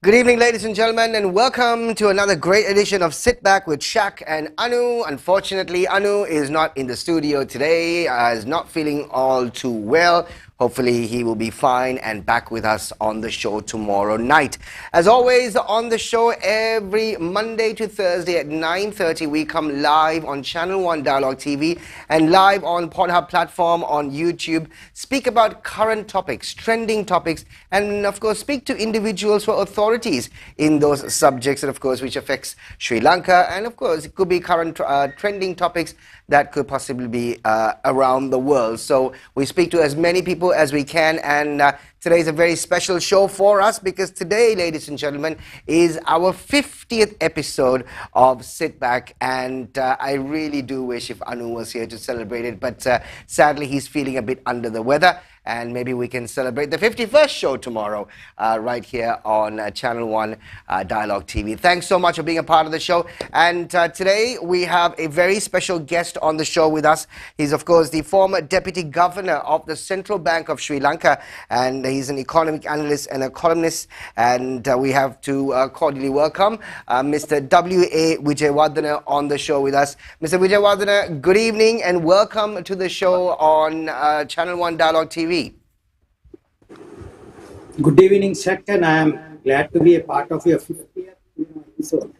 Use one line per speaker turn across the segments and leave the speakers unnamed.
Good evening, ladies and gentlemen, and welcome to another great edition of Sitback with Shaq and Anu. Unfortunately, Anu is not in the studio today, is not feeling all too well. Hopefully, he will be fine and back with us on the show tomorrow night. As always, on the show every Monday to Thursday at 9:30, we come live on Channel 1 Dialogue TV and live on Pornhub platform on YouTube. Speak about current topics, trending topics, and of course, speak to individuals who are authorities in those subjects, and of course, which affects Sri Lanka. And of course, it could be current trending topics that could possibly be around the world. So we speak to as many people as we can, and today is a very special show for us because today, ladies and gentlemen, is our 50th episode of Sit Back, and I really do wish if Anu was here to celebrate it, but sadly he's feeling a bit under the weather. And maybe we can celebrate the 51st show tomorrow right here on Channel 1 Dialogue TV. Thanks so much for being a part of the show. And today we have a very special guest on the show with us. He's, of course, the former Deputy Governor of the Central Bank of Sri Lanka. And he's an economic analyst and a columnist. And we have to cordially welcome Mr. WA Wijewardena on the show with us. Mr. Wijewardena, good evening and welcome to the show on Channel 1 Dialogue TV.
Good evening, Shaq, and I am glad to be a part of your 50th episode.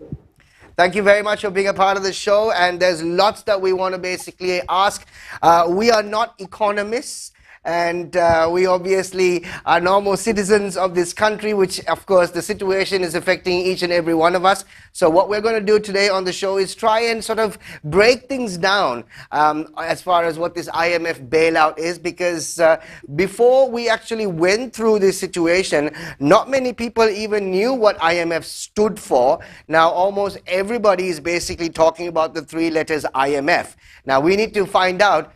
Thank you very much for being a part of the show, and there's lots that we want to basically ask. We are not economists, and we obviously are normal citizens of this country, which of course the situation is affecting each and every one of us. So what we're going to do today on the show is try and sort of break things down as far as what this IMF bailout is, because before we actually went through this situation, not many people even knew what IMF stood for. Now almost everybody is basically talking about the three letters IMF. Now we need to find out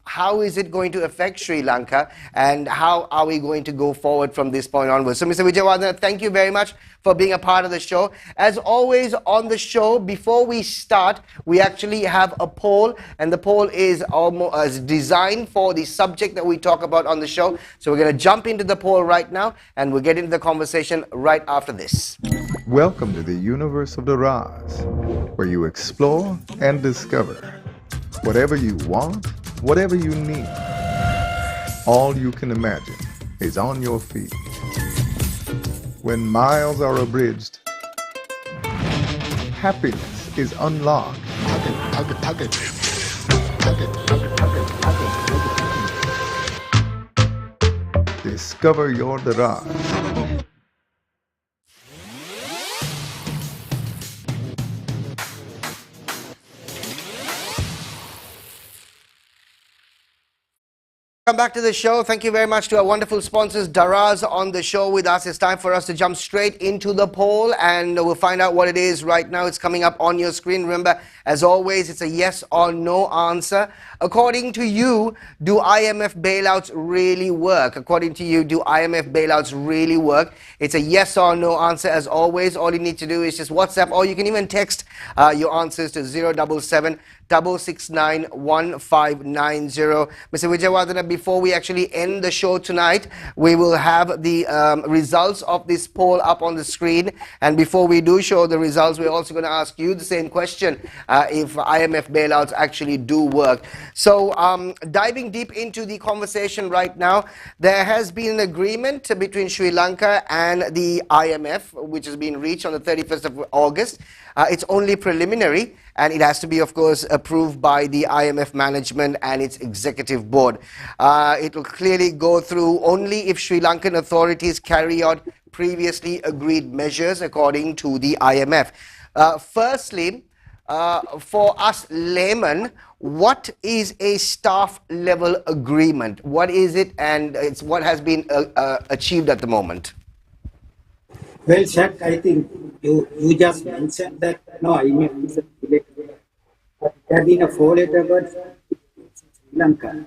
how is it going to affect Sri Lanka, and how are we going to go forward from this point onwards? So, Mr. Wijewardena, thank you very much for being a part of the show. As always on the show, before we start, we actually have a poll, and the poll is almost designed for the subject that we talk about on the show. So we're going to jump into the poll right now, and we'll get into the conversation right after this.
Welcome to the universe of the Raz, where you explore and discover whatever you want, whatever you need. All you can imagine is on your feet. When miles are abridged, happiness is unlocked. Discover your Daraz.
Welcome back to the show. Thank you very much to our wonderful sponsors, Daraz, on the show with us. It's time for us to jump straight into the poll, and we'll find out what it is right now. It's coming up on your screen. Remember, as always, it's a yes or no answer. According to you, do IMF bailouts really work? According to you, do IMF bailouts really work? It's a yes or no answer. As always, all you need to do is just WhatsApp, or you can even text your answers to 077 669 1590. Mr. Wijewardena, before we actually end the show tonight, we will have the results of this poll up on the screen. And before we do show the results, we're also going to ask you the same question, if IMF bailouts actually do work. So diving deep into the conversation right now, there has been an agreement between Sri Lanka and the IMF, which has been reached on the 31st of August. It's only preliminary, and it has to be, of course, approved by the IMF management and its executive board. It will clearly go through only if Sri Lankan authorities carry out previously agreed measures, according to the IMF. Firstly, for us laymen, what is a staff level agreement? What is it, and it's what has been achieved at the moment?
Well, Shaq, I think you just mentioned that no, IMF is a but there have been a four-letter word for Sri Lanka.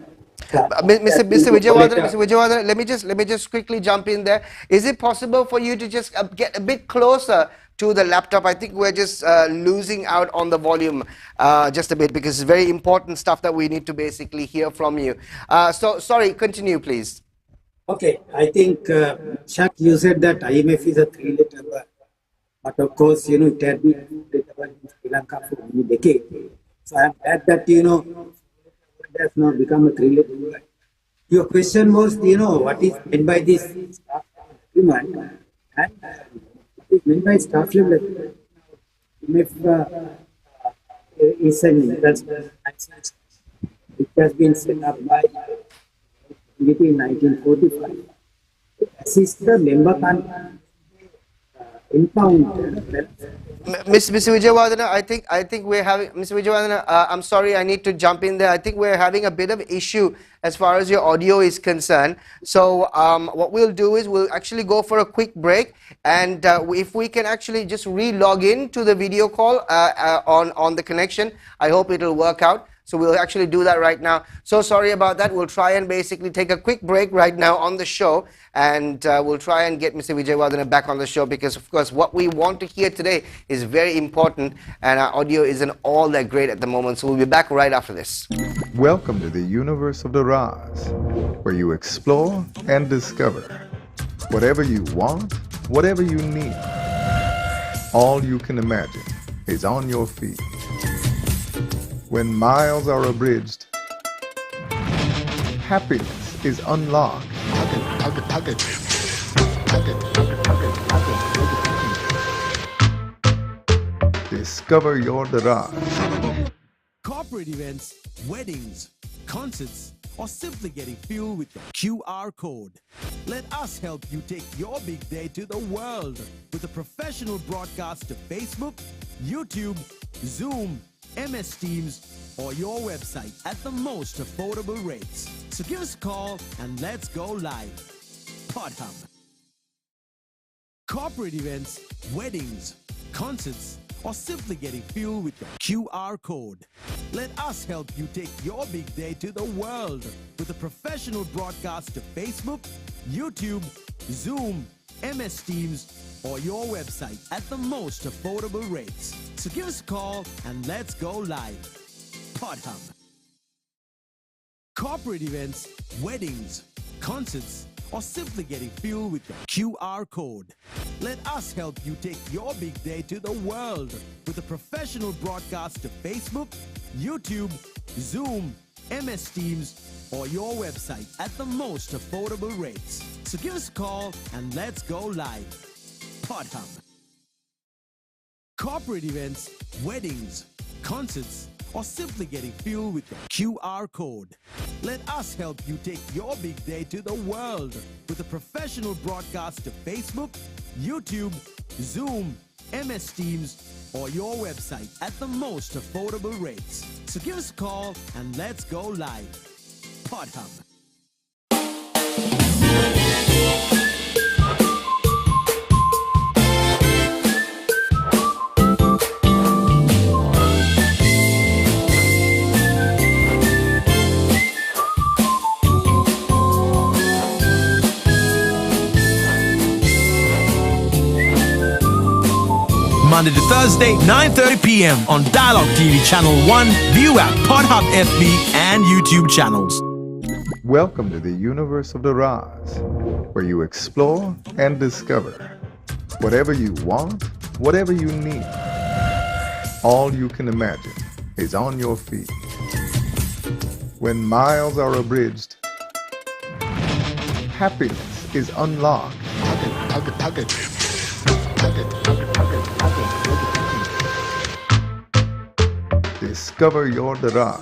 Mr. Wijewardena, let me just quickly jump in there. Is it possible for you to just get a bit closer to the laptop? I think we're just losing out on the volume just a bit, because it's very important stuff that we need to basically hear from you. So sorry, continue please.
Okay, I think, Shaq, you said that IMF is a three-letter word, but of course, it had been a three-letter word in Sri Lanka for many decades. So I'm glad that, it has now become a three-letter word. Your question was, what is meant by this staff agreement, and what is meant by staff level agreement. IMF is an international license which has been set up by in 1945 to assist the member countries encounter.
Mr. Wijewardena, I think we're having Mr. Wijewardena. I'm sorry, I need to jump in there. I think we're having a bit of issue as far as your audio is concerned. So what we'll do is we'll actually go for a quick break, and if we can actually just re-log in to the video call on the connection, I hope it'll work out. So we'll actually do that right now. So sorry about that. We'll try and basically take a quick break right now on the show, and we'll try and get Mr. Wijewardena back on the show, because of course what we want to hear today is very important, and our audio isn't all that great at the moment. So we'll be back right after this.
Welcome to the universe of the Raz, where you explore and discover whatever you want, whatever you need. All you can imagine is on your feet. When miles are abridged, happiness is unlocked. Discover your Daraj.
Corporate events, weddings, concerts, or simply getting fuel with the QR code. Let us help you take your big day to the world with a professional broadcast to Facebook, YouTube, Zoom, MS Teams, or your website at the most affordable rates. So give us a call and let's go live. PodHub. Corporate events, weddings, concerts, or simply getting fuel with the QR code. Let us help you take your big day to the world with a professional broadcast to Facebook, YouTube, Zoom, MS Teams, or your website at the most affordable rates. So give us a call and let's go live. PodHub. Corporate events, weddings, concerts, or simply getting fuel with the QR code. Let us help you take your big day to the world with a professional broadcast to Facebook, YouTube, Zoom, MS Teams, or your website at the most affordable rates. So give us a call and let's go live. PodHub. Corporate events, weddings, concerts, or simply getting fuel with the QR code. Let us help you take your big day to the world with a professional broadcast to Facebook, YouTube, Zoom, MS Teams, or your website at the most affordable rates. So give us a call and let's go live. PodHub. Monday to Thursday, 9:30 p.m. on Dialogue TV Channel 1, view at PodHub FB and YouTube channels.
Welcome to the universe of the Raz, where you explore and discover whatever you want, whatever you need. All you can imagine is on your feet. When miles are abridged, happiness is unlocked. Discover your Daraj.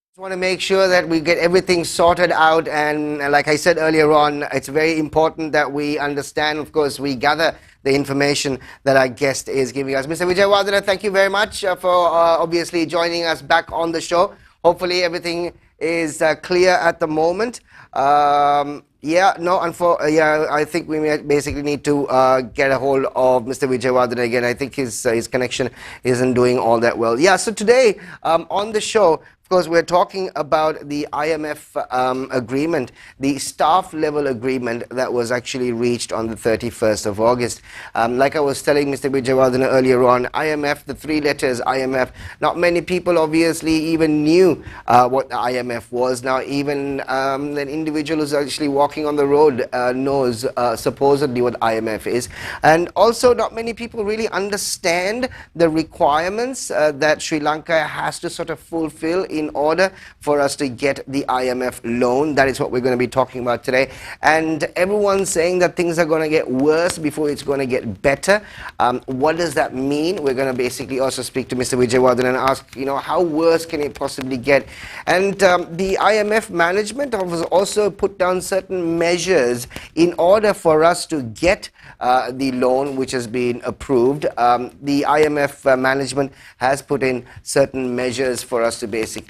Just want to make sure that we get everything sorted out, and like I said earlier on, it's very important that we understand, of course, we gather the information that our guest is giving us. Mr. Wijewardena, thank you very much for obviously joining us back on the show. Hopefully everything is clear at the moment. I think we basically need to get a hold of Mr. Wijewardena again. I think his connection isn't doing all that well. Yeah, so today on the show, of course, we're talking about the IMF agreement, the staff level agreement that was actually reached on the 31st of August. Like I was telling Mr. Wijewardena earlier on, IMF, the three letters IMF, not many people obviously even knew what the IMF was. Now, even an individual who's actually walking on the road knows supposedly what IMF is. And also, not many people really understand the requirements that Sri Lanka has to sort of fulfill in order for us to get the IMF loan. That is what we're going to be talking about today. And everyone's saying that things are going to get worse before it's going to get better. What does that mean? We're going to basically also speak to Mr. Wijewardena and ask, how worse can it possibly get? And the IMF management has also put down certain measures in order for us to get the loan which has been approved. The IMF management has put in certain measures for us to basically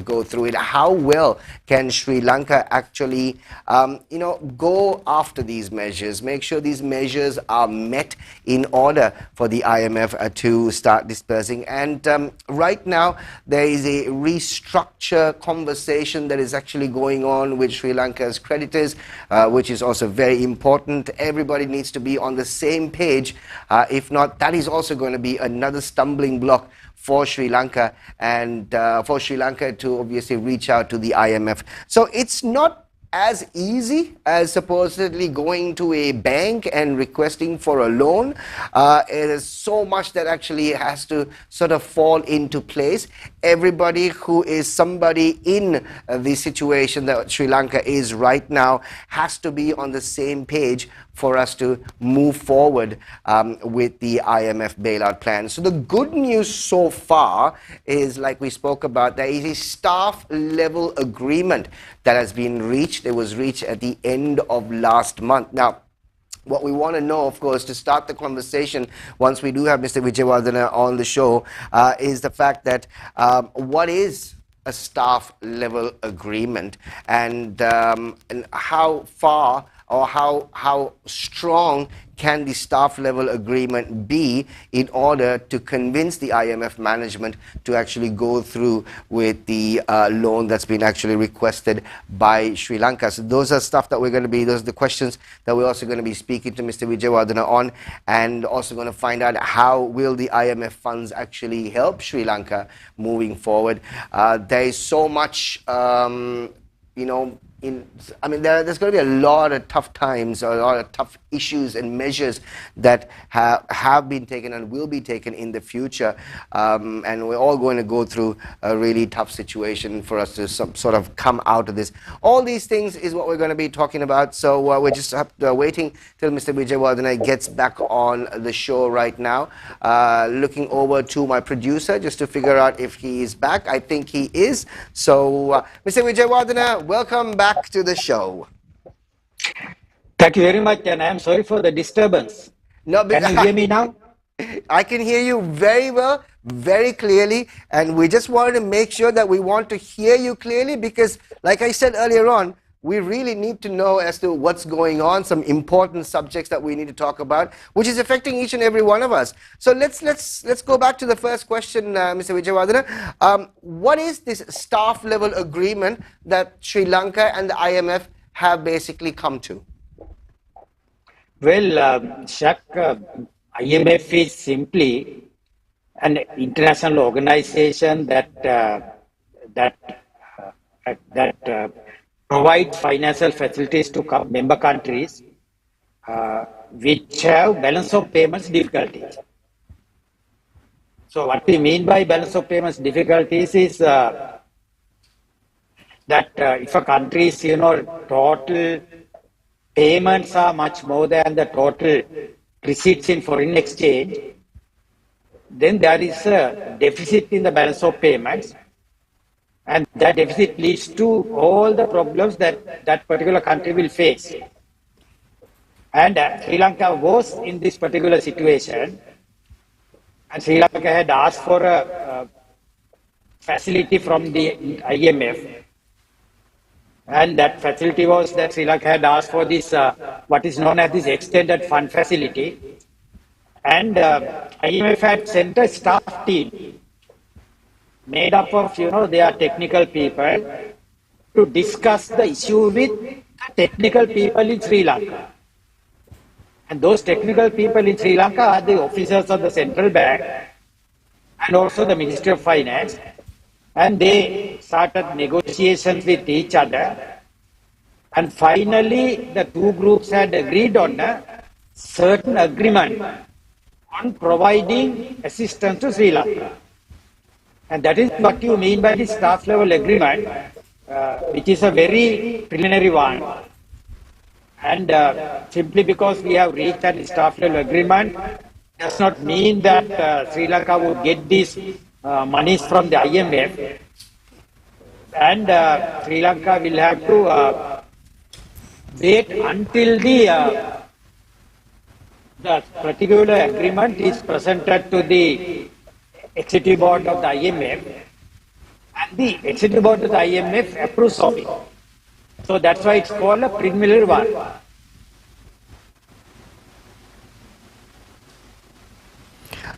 go through it. How well can Sri Lanka actually, go after these measures, make sure these measures are met in order for the IMF to start dispersing? And right now, there is a restructure conversation that is actually going on with Sri Lanka's creditors, which is also very important. Everybody needs to be on the same page. If not, that is also going to be another stumbling block for Sri Lanka, and for Sri Lanka to obviously reach out to the IMF. So it's not as easy as supposedly going to a bank and requesting for a loan. It is so much that actually has to sort of fall into place. Everybody who is somebody in the situation that Sri Lanka is right now has to be on the same page for us to move forward with the IMF bailout plan. So the good news so far is, like we spoke about, there is a staff level agreement that has been reached. It was reached at the end of last month. Now, what we want to know, of course, to start the conversation once we do have Mr. Wijewardena on the show, is the fact that what is a staff level agreement, and how far or how strong can the staff level agreement be in order to convince the IMF management to actually go through with the loan that's been actually requested by Sri Lanka? So those are stuff that those are the questions that we're also going to be speaking to Mr. Wijewardena on, and also going to find out how will the IMF funds actually help Sri Lanka moving forward. There is so much, there's going to be a lot of tough times, or a lot of tough issues and measures that have been taken and will be taken in the future. And we're all going to go through a really tough situation for us to sort of come out of this. All these things is what we're going to be talking about. So we're just waiting till Mr. Wijewardena gets back on the show right now. Looking over to my producer just to figure out if he is back. I think he is. So Mr. Wijewardena, welcome back to the show.
Thank you very much, and I am sorry for the disturbance.
No,
Can you hear me now?
I can hear you very well, very clearly, and we just wanted to make sure that we want to hear you clearly, because like I said earlier on, we really need to know as to what's going on, some important subjects that we need to talk about, which is affecting each and every one of us. So let's go back to the first question, Mr. Wijewardena. What is this staff level agreement that Sri Lanka and the IMF have basically come to?
Well, Shaq, IMF is simply an international organization that provide financial facilities to member countries which have balance of payments difficulties. So what we mean by balance of payments difficulties is that if a country's total payments are much more than the total receipts in foreign exchange, then there is a deficit in the balance of payments. And that deficit leads to all the problems that that particular country will face. And Sri Lanka was in this particular situation. And Sri Lanka had asked for a facility from the IMF
And that facility was that Sri Lanka had asked for this, what is known as this extended fund facility. And IMF had sent a staff team made up of, their technical people to discuss the issue with technical people in Sri Lanka. And those technical people in Sri Lanka are the officers of the central bank and also the Ministry of Finance. And they started negotiations with each other. And finally, the two groups had agreed on a certain agreement on providing assistance to Sri Lanka. And that is what you mean by the staff level agreement, which is a very preliminary one. And simply because we have reached that staff level agreement does not mean that Sri Lanka would get these monies from the IMF. And Sri Lanka will have to wait until the particular agreement is presented to the executive board of the IMF, and the executive board of the IMF approves of it. So that's why it's called a preliminary one.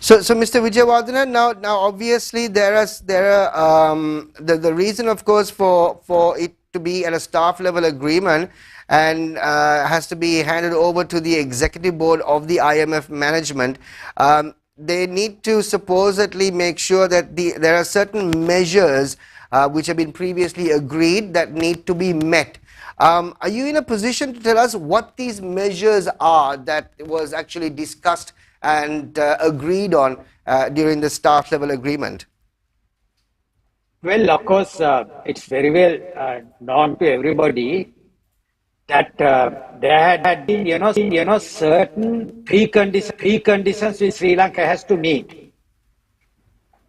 So Mr. Wijewardena, now obviously the reason, of course, for it to be at a staff level agreement and has to be handed over to the executive board of the IMF management. They need to supposedly make sure that there are certain measures which have been previously agreed that need to be met. Are you in a position to tell us what these measures are that was actually discussed and agreed on during the staff level agreement?
Well, of course, it's very well known to everybody that there had been, certain preconditions which Sri Lanka has to meet.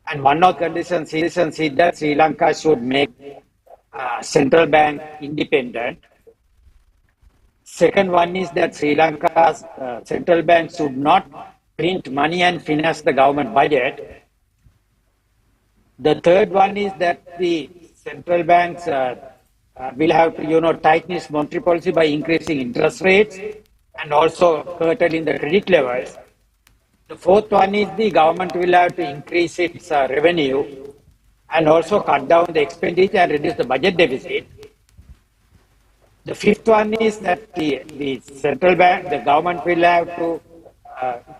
And one of the conditions is that Sri Lanka should make central bank independent. Second one is that Sri Lanka's central bank should not print money and finance the government budget. The third one is that the central banks will have to, tighten its monetary policy by increasing interest rates and also curtailing the credit levels. The fourth one is the government will have to increase its revenue and also cut down the expenditure and reduce the budget deficit. The fifth one is that the central bank, the government will have to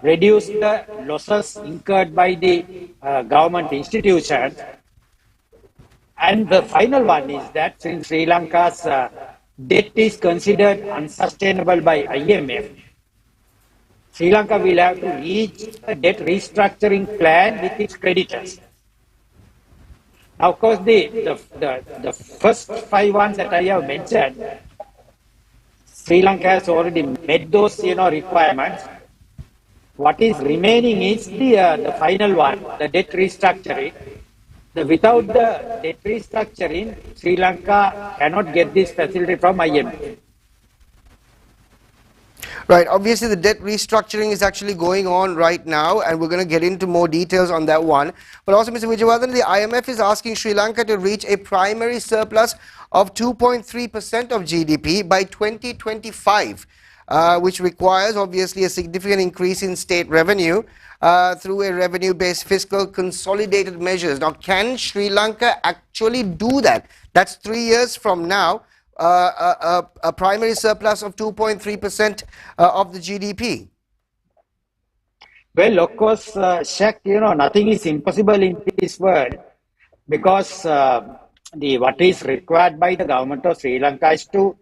reduce the losses incurred by the government institutions. And the final one is that since Sri Lanka's debt is considered unsustainable by IMF, Sri Lanka will have to reach a debt restructuring plan with its creditors. Now, of course, the first five ones that I have mentioned, Sri Lanka has already met those requirements. What is remaining is the final one, the debt restructuring. Without the debt restructuring, Sri Lanka cannot get this facility from IMF.
Right, obviously the debt restructuring is actually going on right now, and we're going to get into more details on that one. But also, Mr. Wijewardena, the IMF is asking Sri Lanka to reach a primary surplus of 2.3% of GDP by 2025, which requires obviously a significant increase in state revenue through a revenue-based fiscal consolidated measures. Now, can Sri Lanka actually do that? That's 3 years from now. A primary surplus of 2.3% of the GDP.
Well, of course, Shaq, nothing is impossible in this world because what is required by the government of Sri Lanka is to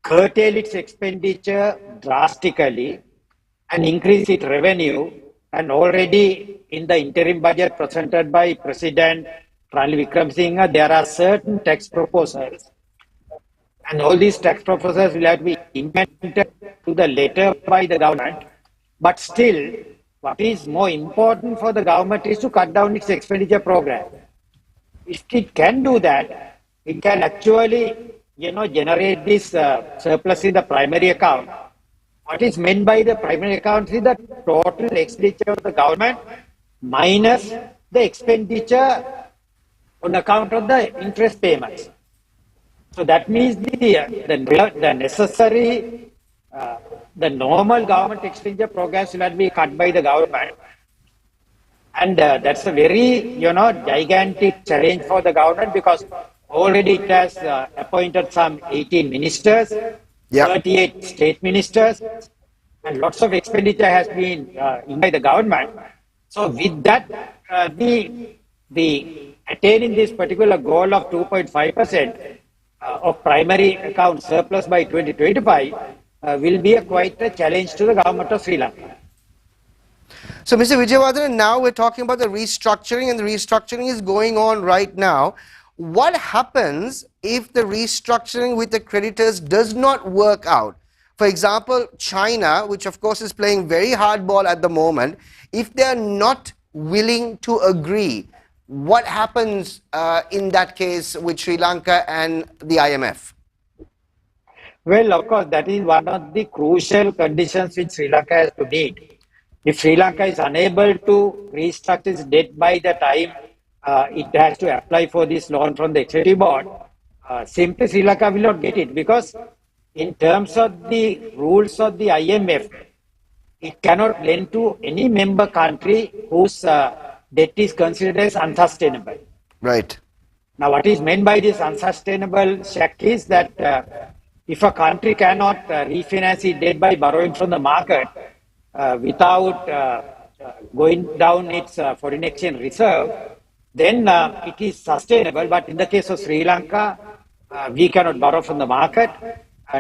curtail its expenditure drastically and increase its revenue. And already in the interim budget presented by President Ranil Wickremesinghe, there are certain tax proposals. And all these tax proposals will have to be implemented to the letter by the government. But still, what is more important for the government is to cut down its expenditure program. If it can do that, it can actually, generate this surplus in the primary account. What is meant by the primary account is the total expenditure of the government minus the expenditure on account of the interest payments. So that means the necessary, the normal government expenditure programs will not be cut by the government. And that's a very, gigantic challenge for the government because already it has appointed some 18 ministers,
Yeah.
38 state ministers, and lots of expenditure has been in by the government. So with that, the attaining this particular goal of 2.5% of primary account surplus by 2025 will be quite a challenge to the government of Sri Lanka.
So, Mr. Wijewardena, now we're talking about the restructuring, and the restructuring is going on right now. What happens if the restructuring with the creditors does not work out? For example, China, which of course is playing very hardball at the moment, if they are not willing to agree, what happens in that case with Sri Lanka and the IMF?
Well, of course, that is one of the crucial conditions which Sri Lanka has to meet. If Sri Lanka is unable to restructure its debt by the time it has to apply for this loan from the executive board, simply Sri Lanka will not get it because in terms of the rules of the IMF, it cannot lend to any member country whose debt is considered as unsustainable.
Right.
Now, what is meant by this unsustainable, Shaq, is that if a country cannot refinance its debt by borrowing from the market without going down its foreign exchange reserve, then it is sustainable. But in the case of Sri Lanka, we cannot borrow from the market,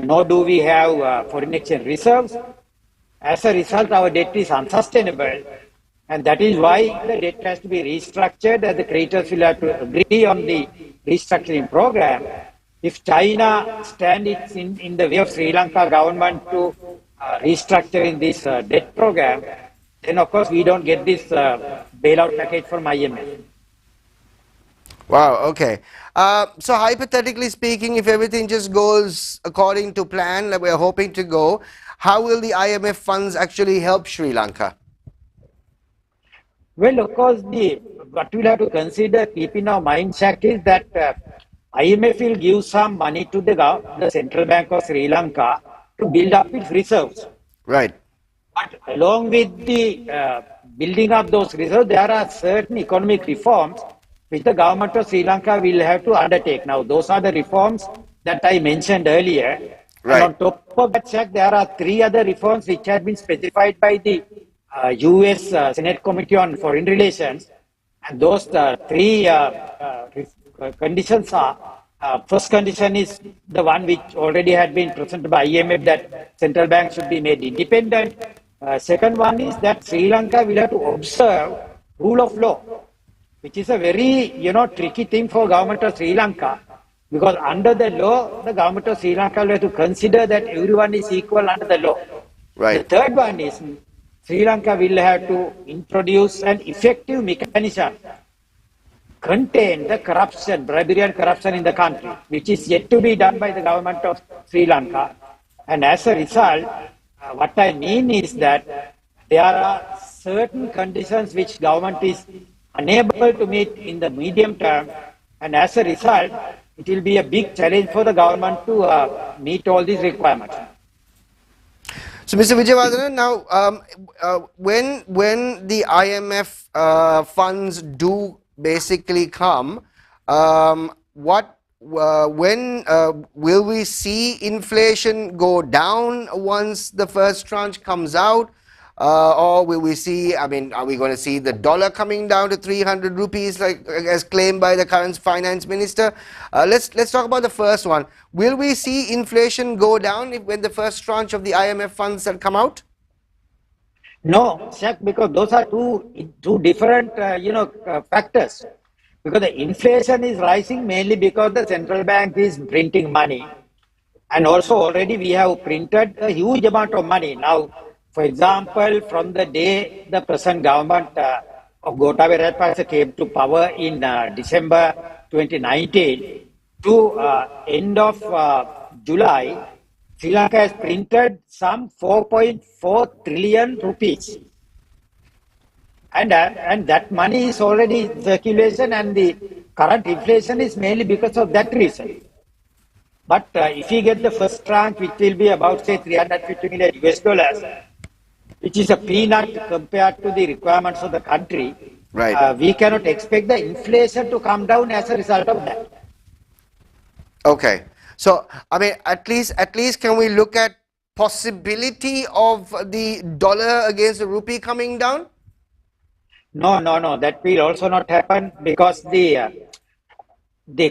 nor do we have foreign exchange reserves. As a result, our debt is unsustainable. And that is why the debt has to be restructured, and the creditors will have to agree on the restructuring program. If China stands in the way of Sri Lanka government to restructuring this debt program, then of course we don't get this bailout package from IMF.
Wow, okay. So hypothetically speaking, if everything just goes according to plan, like we're hoping to go, how will the IMF funds actually help Sri Lanka?
Well, of course, what we'll have to consider, keep in our mind, Shaq, is that IMF will give some money to the Central Bank of Sri Lanka to build up its reserves.
Right.
But along with the building up those reserves, there are certain economic reforms which the government of Sri Lanka will have to undertake. Now, those are the reforms that I mentioned earlier.
Right.
And on top of that, Shaq, there are 3 other reforms which have been specified by the US Senate Committee on Foreign Relations, and those 3 conditions are, first condition is the one which already had been presented by IMF, that central bank should be made independent. Second one is that Sri Lanka will have to observe rule of law, which is a very, tricky thing for government of Sri Lanka, because under the law, the government of Sri Lanka will have to consider that everyone is equal under the law.
Right.
The third one is Sri Lanka will have to introduce an effective mechanism contain the corruption, bribery and corruption in the country, which is yet to be done by the government of Sri Lanka. And as a result, what I mean is that there are certain conditions which government is unable to meet in the medium term, and as a result, it will be a big challenge for the government to meet all these requirements.
So, Mr. Wijewardena, now when the IMF funds do basically come, when will we see inflation go down once the first tranche comes out? Or will we see, are we going to see the dollar coming down to 300 rupees like as claimed by the current finance minister? Let's talk about the first one. Will we see inflation go down when the first tranche of the IMF funds have come out?
No, Shaq, because those are two different, factors. Because the inflation is rising mainly because the central bank is printing money. And also already we have printed a huge amount of money. Now, for example, from the day the present government of Gotabaya Rajapaksa came to power in December 2019 to end of July, Sri Lanka has printed some 4.4 trillion rupees. And that money is already in circulation, and the current inflation is mainly because of that reason. But if we get the first tranche, which will be about say 350 million US dollars, which is a peanut compared to the requirements of the country,
Right.
we cannot expect the inflation to come down as a result of that.
Okay. So, I mean, at least can we look at possibility of the dollar against the rupee coming down?
No, no, no. That will also not happen because the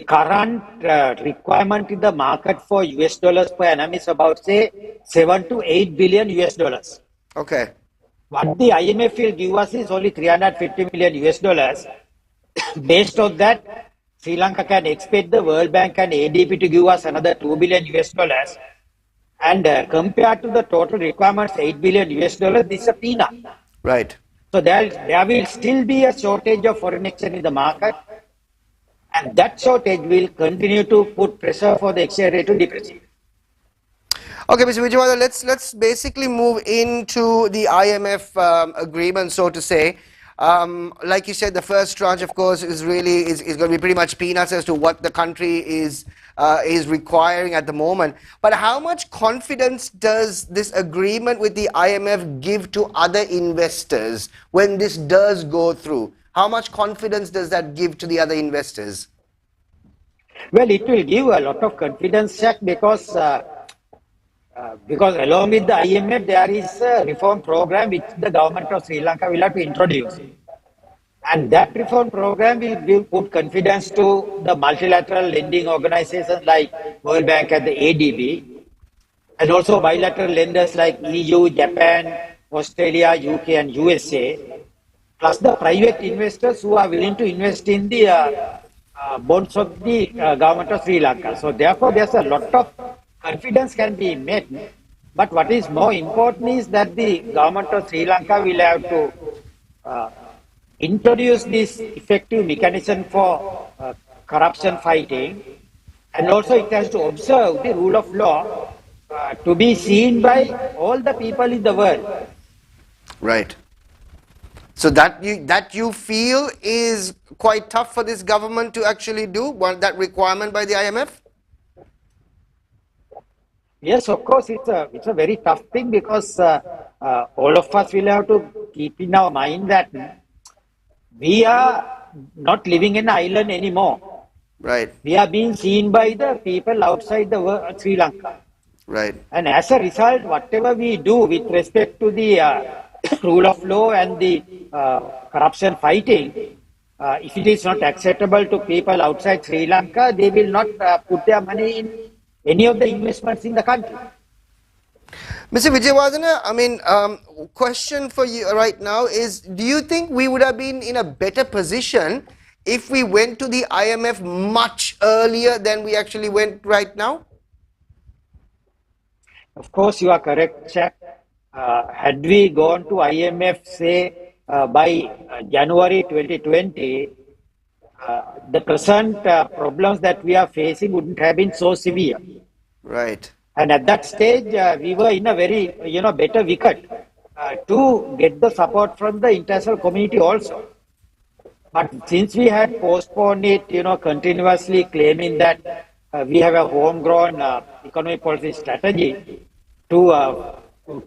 current requirement in the market for US dollars per annum is about say 7 to 8 billion US dollars.
Okay.
What the IMF will give us is only 350 million US dollars. Based on that, Sri Lanka can expect the World Bank and ADB to give us another 2 billion US dollars. And compared to the total requirements, 8 billion US dollars, this is a peanut.
Right.
So there will still be a shortage of foreign exchange in the market. And that shortage will continue to put pressure for the exchange rate to depreciate.
Okay, Mr. Wijewardena, let's basically move into the IMF agreement, so to say. Like you said, the first tranche, of course, is going to be pretty much peanuts as to what the country is requiring at the moment. But how much confidence does this agreement with the IMF give to other investors when this does go through? How much confidence does that give to the other investors?
Well, it will give a lot of confidence, Shaq, because along with the IMF, there is a reform program which the government of Sri Lanka will have to introduce. And that reform program will put confidence to the multilateral lending organizations like World Bank and the ADB, and also bilateral lenders like EU, Japan, Australia, UK, and USA, plus the private investors who are willing to invest in the bonds of the government of Sri Lanka. So therefore, there's a lot of confidence can be met. But what is more important is that the government of Sri Lanka will have to introduce this effective mechanism for corruption fighting, and also it has to observe the rule of law to be seen by all the people in the world.
Right. So that you feel is quite tough for this government to actually do, that requirement by the IMF?
Yes, of course, it's a very tough thing because all of us will have to keep in our mind that we are not living in an island anymore.
Right.
We are being seen by the people outside the world, Sri Lanka.
Right.
And as a result, whatever we do with respect to the rule of law and the corruption fighting, if it is not acceptable to people outside Sri Lanka, they will not put their money in any of the investments in the country.
Mr. Wijewardena, I mean, question for you right now is, do you think we would have been in a better position if we went to the IMF much earlier than we actually went right now?
Of course, you are correct, Shaq. Had we gone to IMF, say, by January 2020, the present problems that we are facing wouldn't have been so severe.
Right.
And at that stage, we were in a very, better wicket to get the support from the international community also. But since we had postponed it, continuously claiming that we have a homegrown economic policy strategy to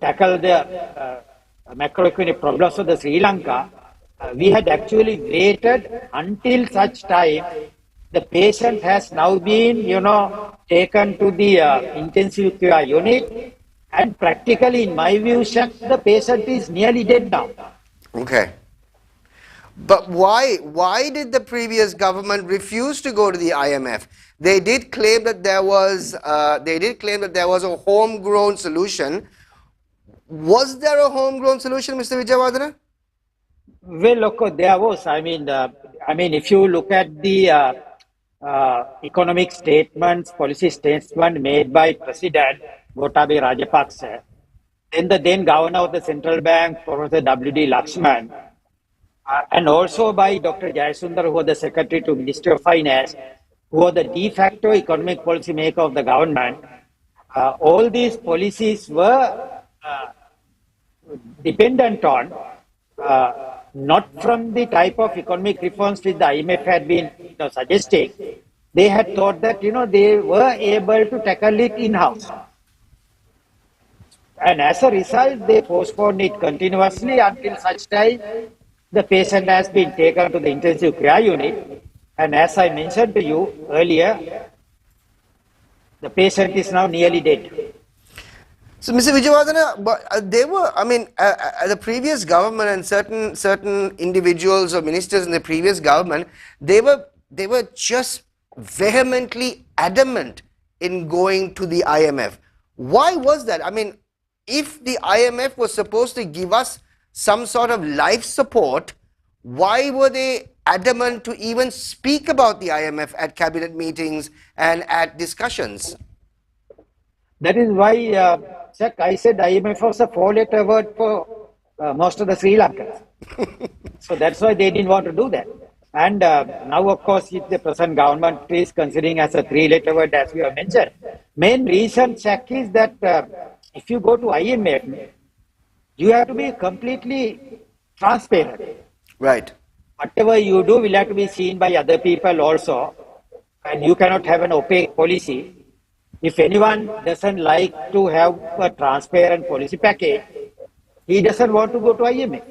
tackle the macroeconomic problems of the Sri Lanka, we had actually waited until such time the patient has now been, taken to the intensive care unit, and practically, in my view, Shaq, the patient is nearly dead now.
Okay. But why did the previous government refuse to go to the IMF? They did claim that there was a homegrown solution. Was there a homegrown solution, Mr. Wijewardena?
Well, look, there was. I mean, if you look at the economic statements, policy statement made by President Gotabaya Rajapaksa, then the then governor of the central bank, Professor W.D. Lakshman, and also by Dr. Jayasundar, who was the secretary to Ministry of Finance, who was the de facto economic policy maker of the government. All these policies were dependent on not from the type of economic reforms which the IMF had been suggesting, they had thought that, they were able to tackle it in-house. And as a result, they postponed it continuously until such time the patient has been taken to the intensive care unit. And as I mentioned to you earlier, the patient is now nearly dead.
So, Mr. Wijewardena, but they were, I mean, the previous government and certain individuals or ministers in the previous government, they were just vehemently adamant in going to the IMF. Why was that? I mean, if the IMF was supposed to give us some sort of life support, why were they adamant to even speak about the IMF at cabinet meetings and at discussions?
That is why, Shaq, I said IMF was a four-letter word for most of the Sri Lankans. So that's why they didn't want to do that. And now, of course, if the present government is considering as a three-letter word, as we have mentioned, main reason, Shaq, is that if you go to IMF, you have to be completely transparent.
Right.
Whatever you do will have to be seen by other people also, and you cannot have an opaque policy. If anyone doesn't like to have a transparent policy package, he doesn't want to go to IMF.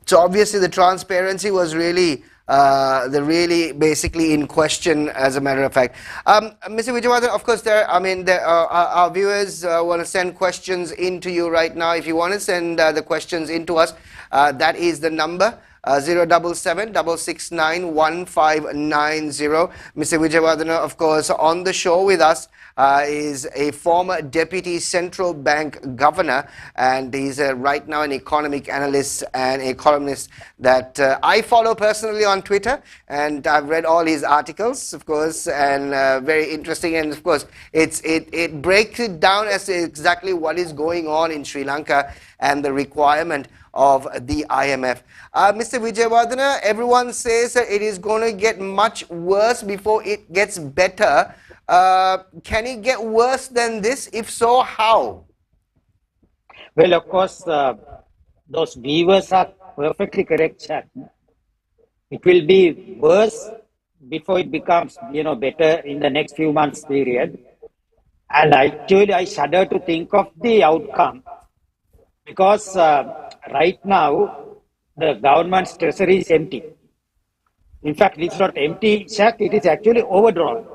So obviously the transparency was really basically in question, as a matter of fact. Mr. Wijewardena, of course, our viewers want to send questions into you right now. If you want to send the questions into us, that is the number. 077 669 1590. Mr. Wijewardena, of course, on the show with us is a former deputy central bank governor, and he's right now an economic analyst and a columnist that I follow personally on Twitter, and I've read all his articles, of course, and very interesting. And of course, it breaks it down as to exactly what is going on in Sri Lanka and the requirement of the IMF. Mr. Wijewardena, everyone says that it is going to get much worse before it gets better. Can it get worse than this? If so, how?
Well, of course, those viewers are perfectly correct, Shaq. It will be worse before it becomes, better in the next few months period. And actually, I shudder to think of the outcome, because right now, the government's treasury is empty. In fact, it's not empty, Shaq, it is actually overdrawn.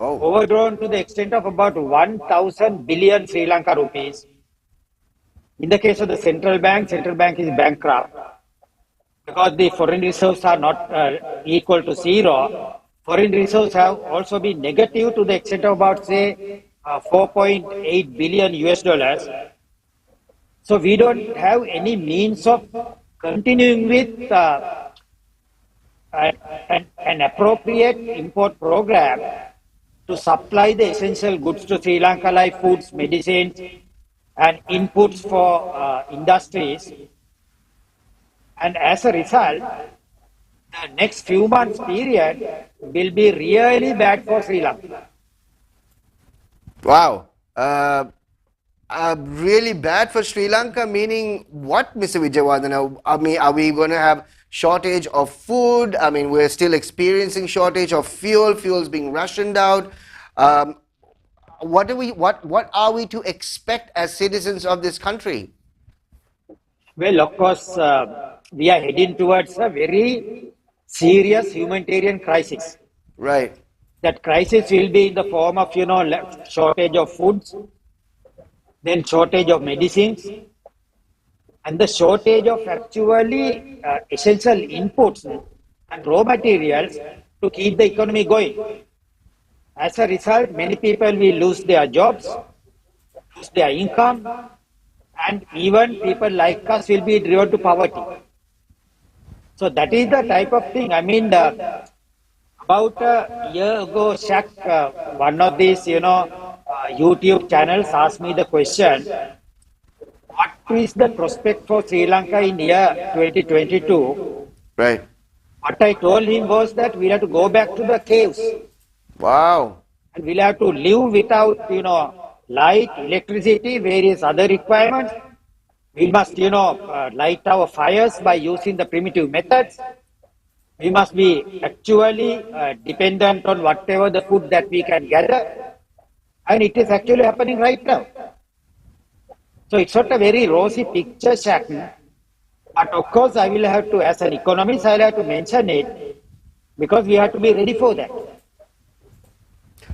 Oh.
Overdrawn to the extent of about 1,000 billion Sri Lanka rupees. In the case of the central bank is bankrupt because the foreign reserves are not equal to zero. Foreign reserves have also been negative to the extent of about, say, 4.8 billion US dollars. So we don't have any means of continuing with an appropriate import program to supply the essential goods to Sri Lanka, like foods, medicines, and inputs for industries. And as a result, the next few months period will be really bad for Sri Lanka.
Wow. Really bad for Sri Lanka, meaning what, Mr. Wijewardena? I mean, are we going to have shortage of food? I mean, we're still experiencing shortage of fuel. Fuel's being rationed out. What are we to expect as citizens of this country?
Well, of course, we are heading towards a very serious humanitarian crisis.
Right.
That crisis will be in the form of, shortage of foods, then shortage of medicines, and the shortage of actually essential inputs and raw materials to keep the economy going. As a result, many people will lose their jobs, lose their income, and even people like us will be driven to poverty. So that is the type of thing. I mean, about a year ago, Shaq, one of these, YouTube channels asked me the question, what is the prospect for Sri Lanka in year 2022?
Right.
What I told him was that we'll have to go back to the caves.
Wow.
And we'll have to live without, light, electricity, various other requirements. We must, light our fires by using the primitive methods. We must be actually dependent on whatever the food that we can gather, and it is actually happening right now. So it's not a very rosy picture, Shaq. But of course, I will have to, as an economist, I will have to mention it because we have to be ready for that.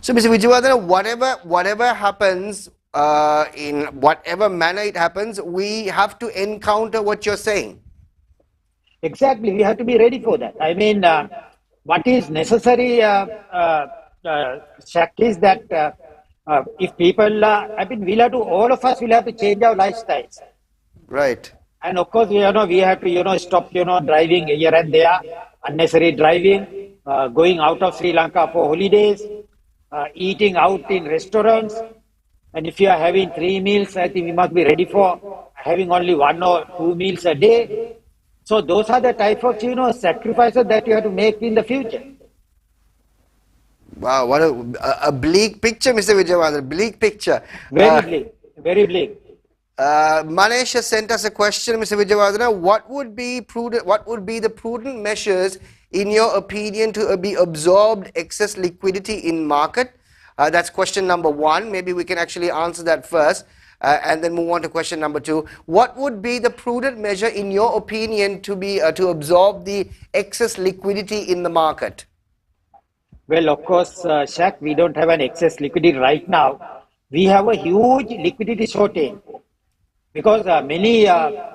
So, Mr. Wijewardena, whatever happens, in whatever manner it happens, we have to encounter what you're saying.
Exactly, we have to be ready for that. I mean, what is necessary, Shaq, is that if people, I mean, we'll have to, all of us will have to change our lifestyles.
Right.
And of course, we have to, stop, driving here and there, unnecessary driving, going out of Sri Lanka for holidays, eating out in restaurants. And if you are having 3 meals, I think we must be ready for having only 1 or 2 meals a day. So those are the type of, sacrifices that you have to make in the future.
Wow, what a bleak picture, Mr. Wijewardena, bleak picture.
Very bleak, very bleak.
Manesh has sent us a question, Mr. Wijewardena. What would be the prudent measures, in your opinion, to be absorbed excess liquidity in market? That's question number 1. Maybe we can actually answer that first, and then move on to question number 2. What would be the prudent measure, in your opinion, to be to absorb the excess liquidity in the market?
Well, of course, Shaq, we don't have an excess liquidity right now. We have a huge liquidity shortage. Because many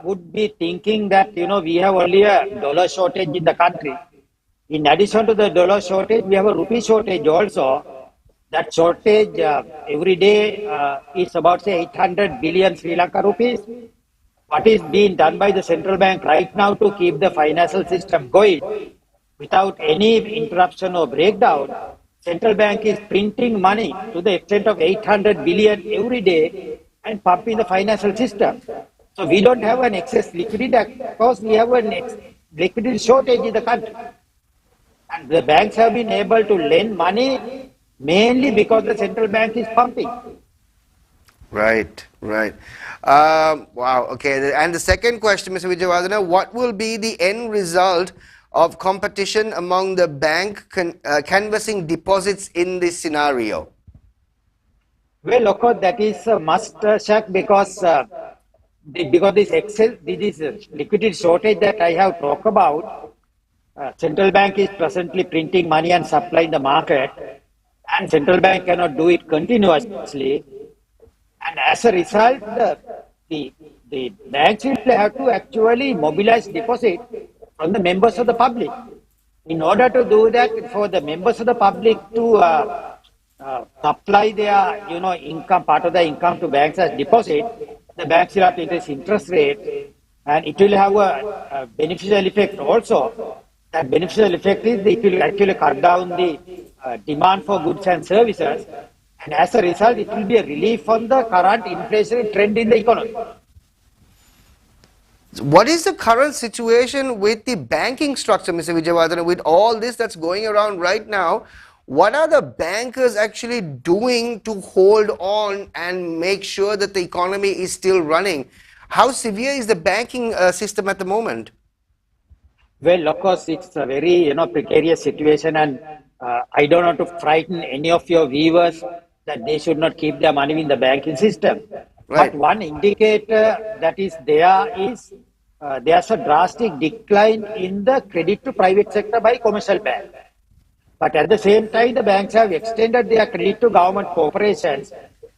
would be thinking that, we have only a dollar shortage in the country. In addition to the dollar shortage, we have a rupee shortage also. That shortage every day is about, say, 800 billion Sri Lanka rupees. What is being done by the central bank right now to keep the financial system going without any interruption or breakdown? Central bank is printing money to the extent of 800 billion every day and pumping the financial system. So we don't have an excess liquidity because we have an liquidity shortage in the country. And the banks have been able to lend money mainly because the central bank is pumping.
Right, right. Wow, okay. And the second question, Mr. Wijewardena, what will be the end result of competition among the bank canvassing deposits in this scenario?
Well, of course, that is a must, Shaq, because this liquidity shortage that I have talked about, central bank is presently printing money and supplying the market, and central bank cannot do it continuously. And as a result, the banks will have to actually mobilize deposit from the members of the public. In order to do that, for the members of the public to supply their, income, part of the income to banks as deposit, the banks will have to increase interest rate, and it will have a beneficial effect also. That beneficial effect is it will actually cut down the demand for goods and services, and as a result, it will be a relief on the current inflationary trend in the economy.
What is the current situation with the banking structure, Mr. Wijewardena, with all this that's going around right now? What are the bankers actually doing to hold on and make sure that the economy is still running? How severe is the banking system at the moment?
Well, of course, it's a very precarious situation, and I don't want to frighten any of your viewers that they should not keep their money in the banking system.
Right.
But one indicator that is there is there's a drastic decline in the credit to private sector by commercial banks. But at the same time, the banks have extended their credit to government corporations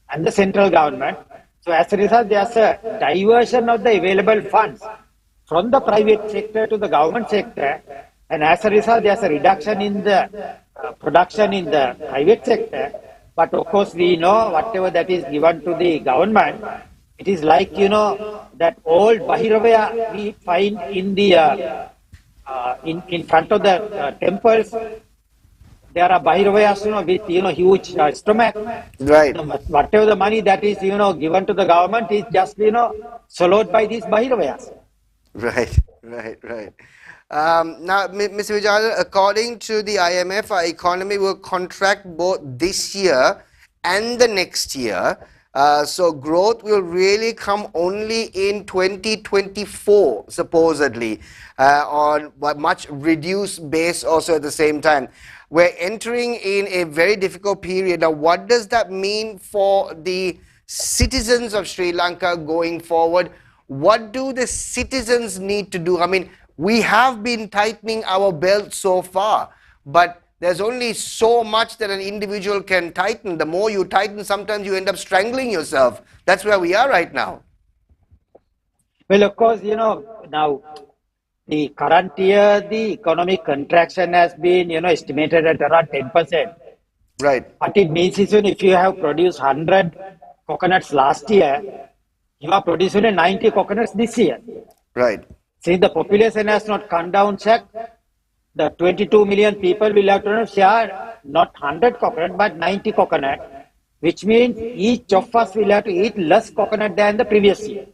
and the central government. So as a result, there's a diversion of the available funds from the private sector to the government sector. And as a result, there's a reduction in the production in the private sector. But of course, we know whatever that is given to the government, it is like, that old Bahiravaya we find in the in front of the temples. There are Bailouts, with, huge stomach.
Right.
Whatever the money that is, given to the government is just, swallowed by these Bailouts.
Right, right, right. Now, Mr. Wijewardena, according to the IMF, our economy will contract both this year and the next year. So growth will really come only in 2024, supposedly, on a much reduced base also at the same time. We're entering in a very difficult period. Now, what does that mean for the citizens of Sri Lanka going forward? What do the citizens need to do? I mean, we have been tightening our belt so far, but there's only so much that an individual can tighten. The more you tighten, sometimes you end up strangling yourself. That's where we are right now.
Well, of course, now the current year, the economic contraction has been, estimated at around 10%.
Right,
What it means is if you have produced 100 coconuts last year, you are producing 90 coconuts this year.
right,
Since the population has not come down, Shaq, the 22 million people will have to share not 100 coconut but 90 coconut, which means each of us will have to eat less coconut than the previous year.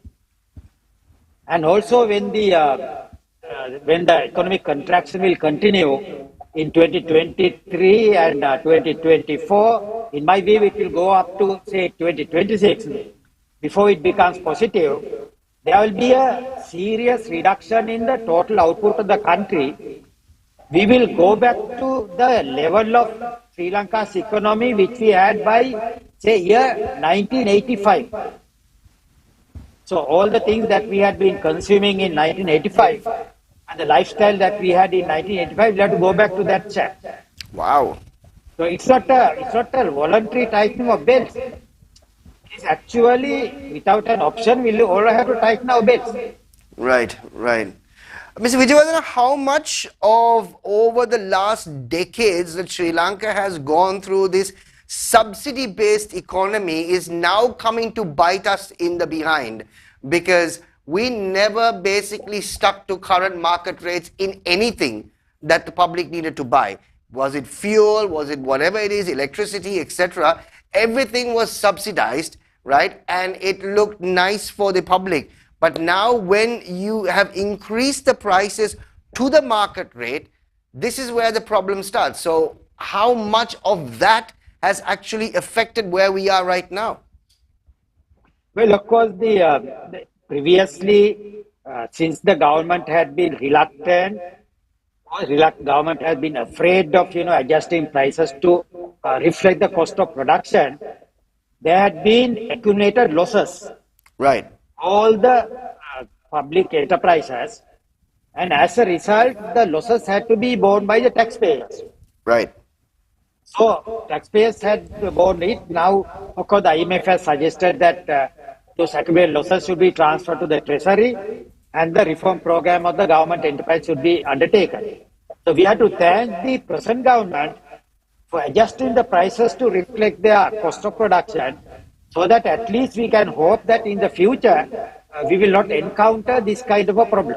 And also when the economic contraction will continue in 2023 and 2024, in my view, it will go up to say 2026 before it becomes positive. There will be a serious reduction in the total output of the country. We will go back to the level of Sri Lanka's economy which we had by say year 1985. So all the things that we had been consuming in 1985 and the lifestyle that we had in 1985, we have to go back to that chat.
wow.
So it's not a voluntary tightening of belts. It's actually without an option, we'll all have to tighten our belts.
Right, right. Mr. Wijewardena, how much of over the last decades that Sri Lanka has gone through this subsidy-based economy is now coming to bite us in the behind, because we never basically stuck to current market rates in anything that the public needed to buy. Was it fuel, was it whatever it is, electricity, etc. Everything was subsidized, right? And it looked nice for the public. But now when you have increased the prices to the market rate, this is where the problem starts. So how much of that has actually affected where we are right now?
Well, of course, previously, since the government had been reluctant, government has been afraid of adjusting prices to reflect the cost of production, there had been accumulated losses.
Right.
All the public enterprises, and as a result, the losses had to be borne by the taxpayers.
Right.
So taxpayers had borne it. Now, of course, the IMF has suggested that those accumulated losses should be transferred to the treasury, and the reform program of the government enterprise should be undertaken. So we have to thank the present government for adjusting the prices to reflect their cost of production, so that at least we can hope that in the future we will not encounter this kind of a problem.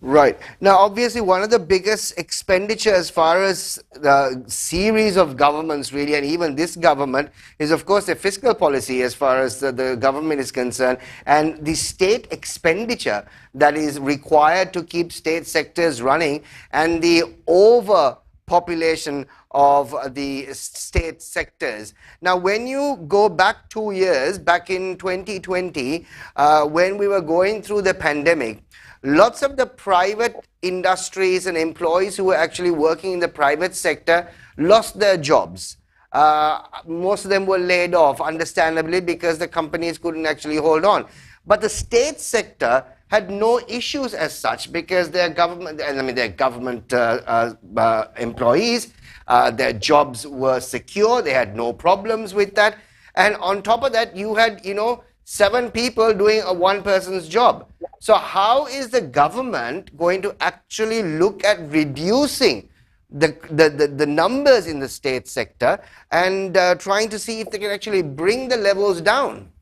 Right. Now, obviously, one of the biggest expenditure as far as the series of governments really, and even this government, is of course the fiscal policy as far as the government is concerned, and the state expenditure that is required to keep state sectors running, and the overpopulation of the state sectors. Now, when you go back 2 years, back in 2020, when we were going through the pandemic, lots of the private industries and employees who were actually working in the private sector lost their jobs. Most of them were laid off, understandably, because the companies couldn't actually hold on. But the state sector had no issues as such, because their government, employees, their jobs were secure. They had no problems with that. And on top of that, you had, 7 people doing a one person's job. So how is the government going to actually look at reducing the numbers in the state sector and trying to see if they can actually bring the levels down?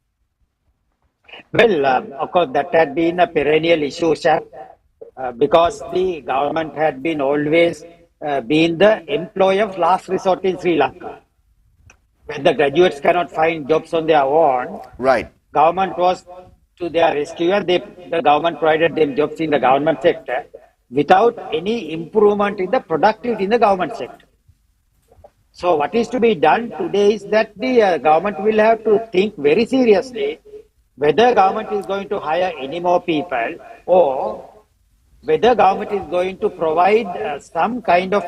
Well, of course, that had been a perennial issue, Shaq, because the government had been always been the employer of last resort in Sri Lanka. When the graduates cannot find jobs on their own,
right,
government was to their rescue, and the government provided them jobs in the government sector without any improvement in the productivity in the government sector. So what is to be done today is that the government will have to think very seriously whether government is going to hire any more people or whether government is going to provide some kind of,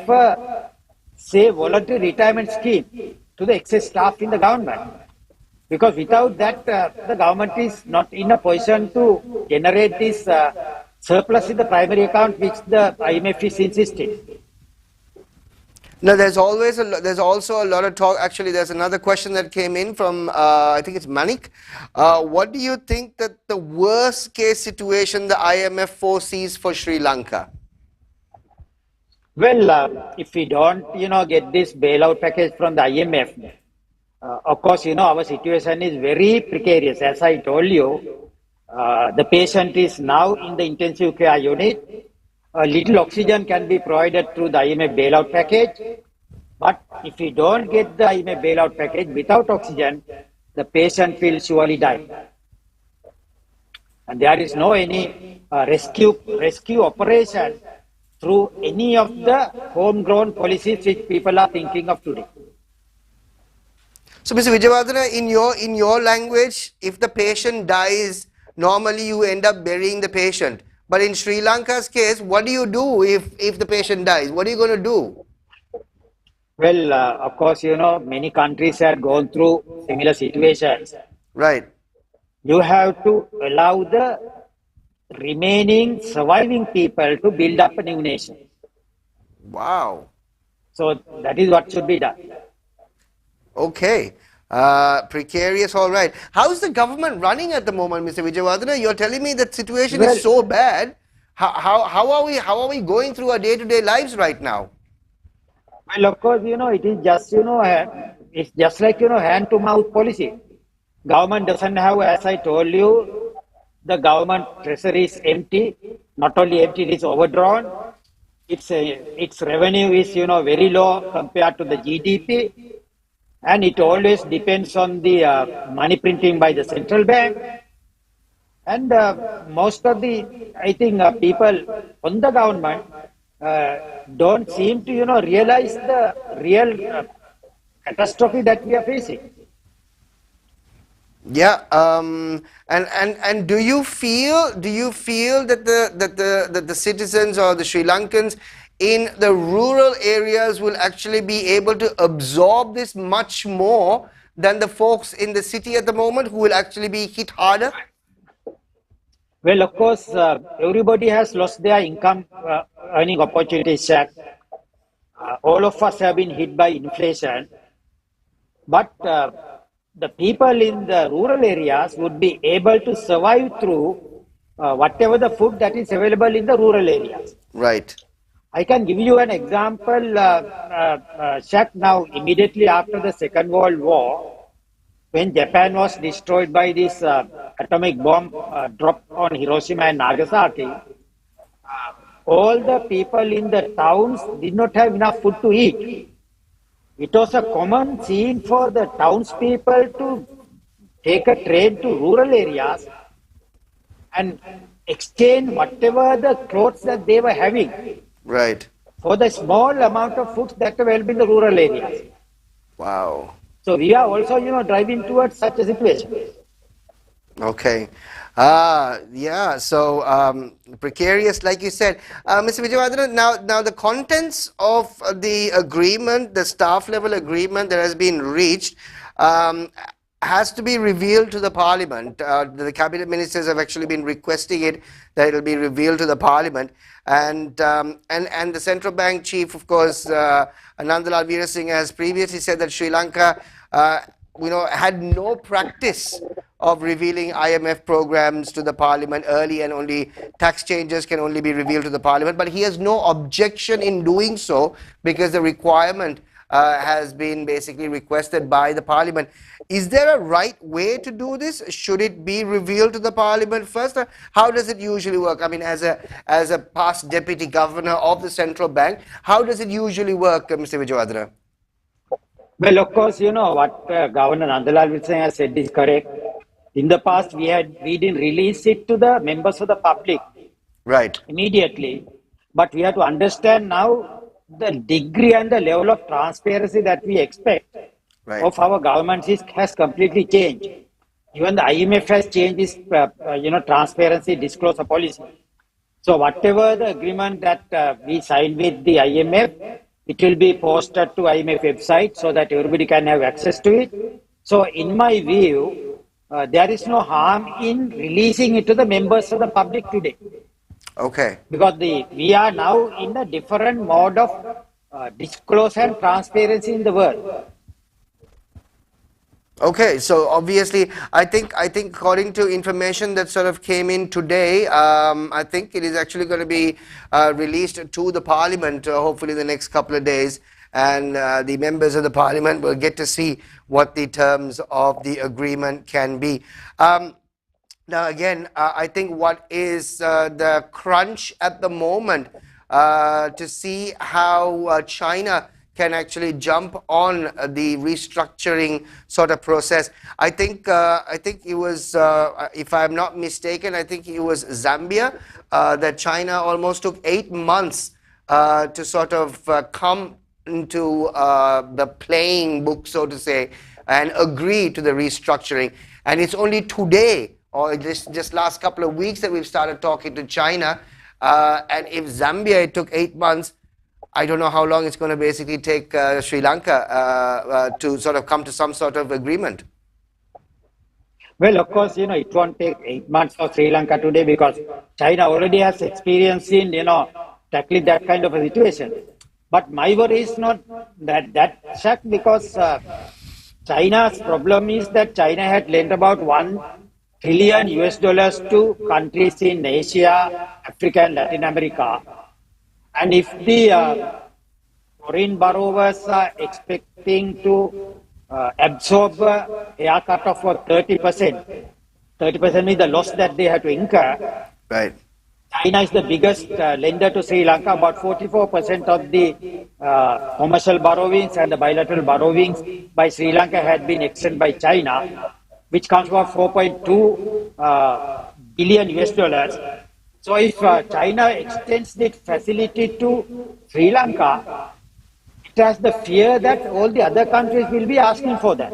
say, voluntary retirement scheme to the excess staff in the government. Because without that, the government is not in a position to generate this surplus in the primary account, which the IMF is insisting.
Now, there's also a lot of talk. Actually, there's another question that came in from, I think it's Manik. What do you think that the worst case situation the IMF foresees for Sri Lanka?
Well, if we don't, get this bailout package from the IMF, of course, our situation is very precarious. As I told you, the patient is now in the intensive care unit. A little oxygen can be provided through the IMF bailout package. But if we don't get the IMF bailout package without oxygen, the patient will surely die. And there is no any rescue operation through any of the homegrown policies which people are thinking of today.
So, Mr. Wijewardena, in your language, if the patient dies, normally you end up burying the patient. But in Sri Lanka's case, what do you do if the patient dies? What are you going to do?
Well, of course, many countries have gone through similar situations.
Right.
You have to allow the remaining surviving people to build up a new nation.
Wow.
So that is what should be done.
Okay. Precarious, all right. How's the government running at the moment, Mr. Wijewardena? You're telling me that situation is so bad. How are we going through our day-to-day lives right now?
Well, of course, it is just, it's just like, hand-to-mouth policy. Government doesn't have, as I told you, the government treasury is empty. Not only empty, it is overdrawn. Its revenue is, very low compared to the GDP. And it always depends on the money printing by the central bank. And most of the, I think, people on the government don't seem to, realize the real catastrophe that we are facing.
Yeah, and do you feel that the citizens or the Sri Lankans in the rural areas will actually be able to absorb this much more than the folks in the city at the moment, who will actually be hit harder?
Well, of course, everybody has lost their income earning opportunities. All of us have been hit by inflation, but the people in the rural areas would be able to survive through whatever the food that is available in the rural areas.
Right.
I can give you an example, Shaq. Now, immediately after the Second World War, when Japan was destroyed by this atomic bomb dropped on Hiroshima and Nagasaki, all the people in the towns did not have enough food to eat. It was a common scene for the townspeople to take a train to rural areas and exchange whatever the clothes that they were having.
Right.
For the small amount of food that are available in the rural areas.
Wow.
So we are also, driving towards such a situation.
Okay. Yeah, so precarious, like you said. Mr. Wijewardena, now the contents of the agreement, the staff level agreement that has been reached, has to be revealed to the parliament. The cabinet ministers have actually been requesting it, that it will be revealed to the parliament. And the central bank chief, of course, Nandalal Veerasinghe, has previously said that Sri Lanka, had no practice of revealing IMF programs to the parliament early, and only tax changes can only be revealed to the parliament. But he has no objection in doing so because the requirement has been basically requested by the parliament. Is there a right way to do this? Should it be revealed to the parliament first? How does it usually work? I mean, as a past deputy governor of the central bank, how does it usually work, Mr. Wijewardena?
Well, of course, what Governor Nandalal Veerasinghe has said is correct. In the past, we didn't release it to the members of the public
Right.
immediately. But we have to understand now the degree and the level of transparency that we expect
Right.
of our government has completely changed. Even the IMF has changed its, transparency disclosure policy. So whatever the agreement that we signed with the IMF, it will be posted to IMF website so that everybody can have access to it. So in my view, there is no harm in releasing it to the members of the public today.
Okay.
Because we are now in a different mode of disclosure and transparency in the world.
Okay, so obviously, I think according to information that sort of came in today, I think it is actually going to be released to the Parliament, hopefully in the next couple of days, and the members of the Parliament will get to see what the terms of the agreement can be. Now, again, I think what is the crunch at the moment to see how China can actually jump on the restructuring sort of process. I think it was, if I'm not mistaken, I think it was Zambia that China almost took 8 months to sort of come into the playing book, so to say, and agree to the restructuring. And it's only today, or just last couple of weeks, that we've started talking to China. And if Zambia, it took 8 months, I don't know how long it's going to basically take Sri Lanka to sort of come to some sort of agreement.
Well, of course, it won't take 8 months for Sri Lanka today because China already has experience in, tackling that kind of a situation. But my worry is not that Shaq, because China's problem is that China had lent about $1 trillion to countries in Asia, Africa, and Latin America. And if the foreign borrowers are expecting to absorb a haircut of 30%, 30% is the loss that they have to incur.
Right.
China is the biggest lender to Sri Lanka. About 44% of the commercial borrowings and the bilateral borrowings by Sri Lanka had been extended by China, which comes about $4.2 billion. So if China extends this facility to Sri Lanka, it has the fear that all the other countries will be asking for that.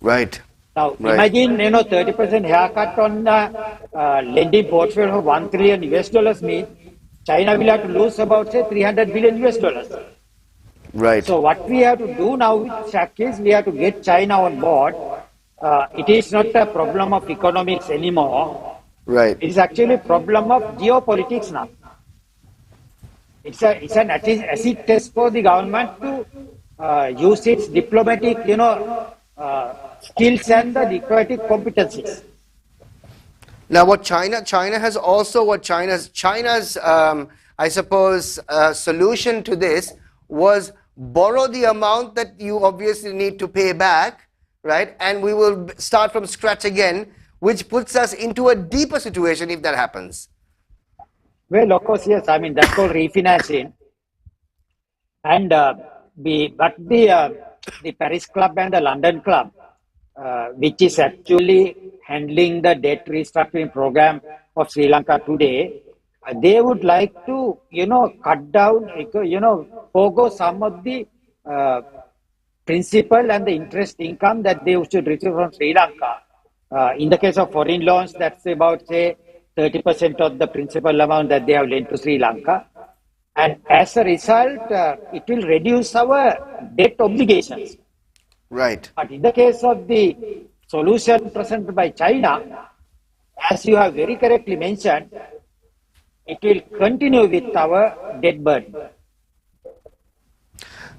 Right.
Now,
Right.
imagine, 30% haircut on the lending portfolio of $1 trillion means China will have to lose about, say, $300 billion.
Right.
So what we have to do now with Shaq is we have to get China on board. It is not a problem of economics anymore.
Right.
It is actually a problem of geopolitics now. It's an acid test for the government to use its diplomatic, skills and the diplomatic competencies.
Now, what China has also, China's I suppose solution to this was borrow the amount that you obviously need to pay back, right? And we will start from scratch again, which puts us into a deeper situation if that happens.
Well, of course, yes. I mean, that's called refinancing. And the Paris Club and the London Club, which is actually handling the debt restructuring program of Sri Lanka today, they would like to, cut down, forgo some of the principal and the interest income that they should receive from Sri Lanka. In the case of foreign loans, that's about, say, 30% of the principal amount that they have lent to Sri Lanka. And as a result, it will reduce our debt obligations.
Right.
But in the case of the solution presented by China, as you have very correctly mentioned, it will continue with our debt burden.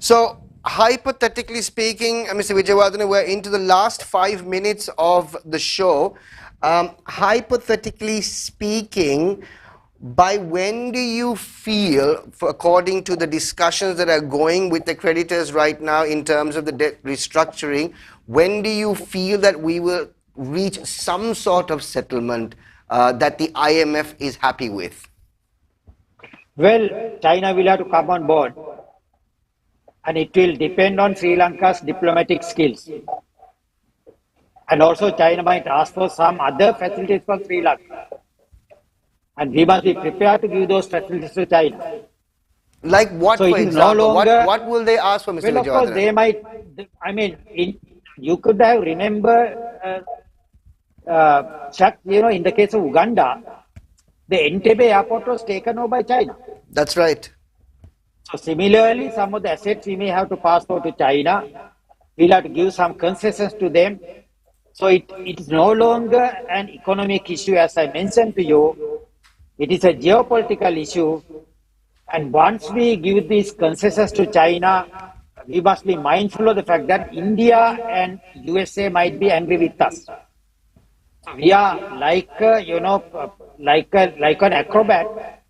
So, hypothetically speaking, Mr. Wijewardena, we're into the last 5 minutes of the show. Hypothetically speaking, by when do you feel, according to the discussions that are going with the creditors right now in terms of the debt restructuring, when do you feel that we will reach some sort of settlement that the IMF is happy with?
Well, China will have to come on board. And it will depend on Sri Lanka's diplomatic skills. And also China might ask for some other facilities from Sri Lanka. And we must be prepared to give those facilities to China.
Like what,
So
for
it is no
example?
longer.
What will they ask for, Mr.
Well, of course,
Wijewardena?
they might. I mean, you could have remember, Chuck, in the case of Uganda, the Entebbe airport was taken over by China.
That's right.
So similarly, some of the assets we may have to pass over to China. We'll have to give some concessions to them. So it is no longer an economic issue, as I mentioned to you. It is a geopolitical issue. And once we give these concessions to China, we must be mindful of the fact that India and USA might be angry with us. We are like, like an acrobat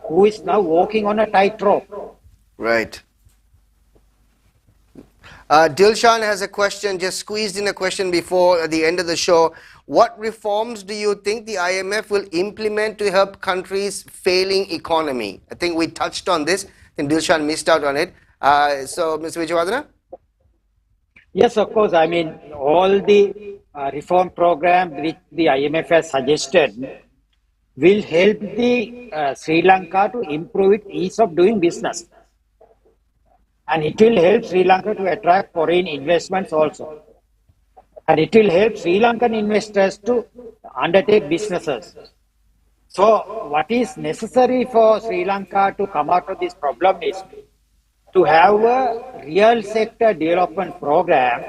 who is now walking on a tightrope.
Right. Dilshan has a question, just squeezed in a question before the end of the show. What reforms do you think the IMF will implement to help countries' failing economy? I think we touched on this, and Dilshan missed out on it. So, Mr. Wijewardena?
Yes, of course. I mean, all the reform programs which the IMF has suggested will help the Sri Lanka to improve its ease of doing business. And it will help Sri Lanka to attract foreign investments also. And it will help Sri Lankan investors to undertake businesses. So what is necessary for Sri Lanka to come out of this problem is to have a real sector development program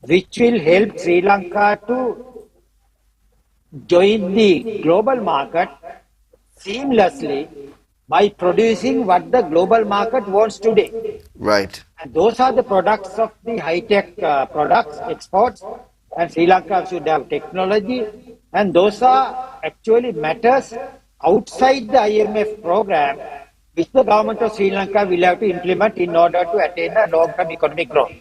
which will help Sri Lanka to join the global market seamlessly by producing what the global market wants today.
Right.
And those are the products of the high-tech products, exports, and Sri Lanka should have technology, and those are actually matters outside the IMF program, which the government of Sri Lanka will have to implement in order to attain a long-term economic growth.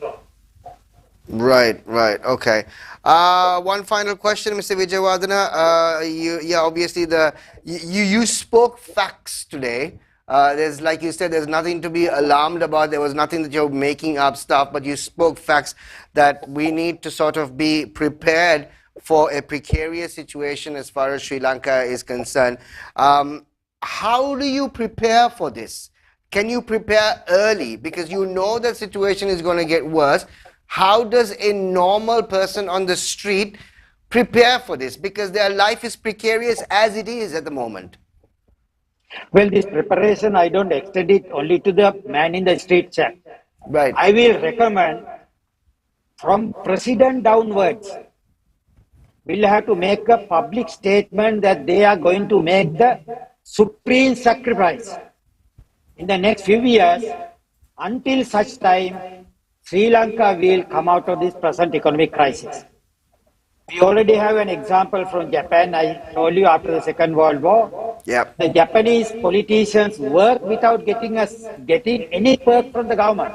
Right, okay. One final question, Mr. Wijewardena. Obviously you spoke facts today. There's, like you said, there's nothing to be alarmed about. There was nothing that you're making up stuff, but you spoke facts that we need to sort of be prepared for a precarious situation as far as Sri Lanka is concerned. How do you prepare for this? Can you prepare early? Because you know the situation is going to get worse. How does a normal person on the street prepare for this? Because their life is precarious as it is at the moment.
Well, this preparation, I don't extend it only to the man in the street, Shaq.
Right.
I will recommend from president downwards, we'll have to make a public statement that they are going to make the supreme sacrifice in the next few years. Until such time, Sri Lanka will come out of this present economic crisis. We already have an example from Japan. I told you after the Second World War,
Yep.
the Japanese politicians work without getting any perk from the government.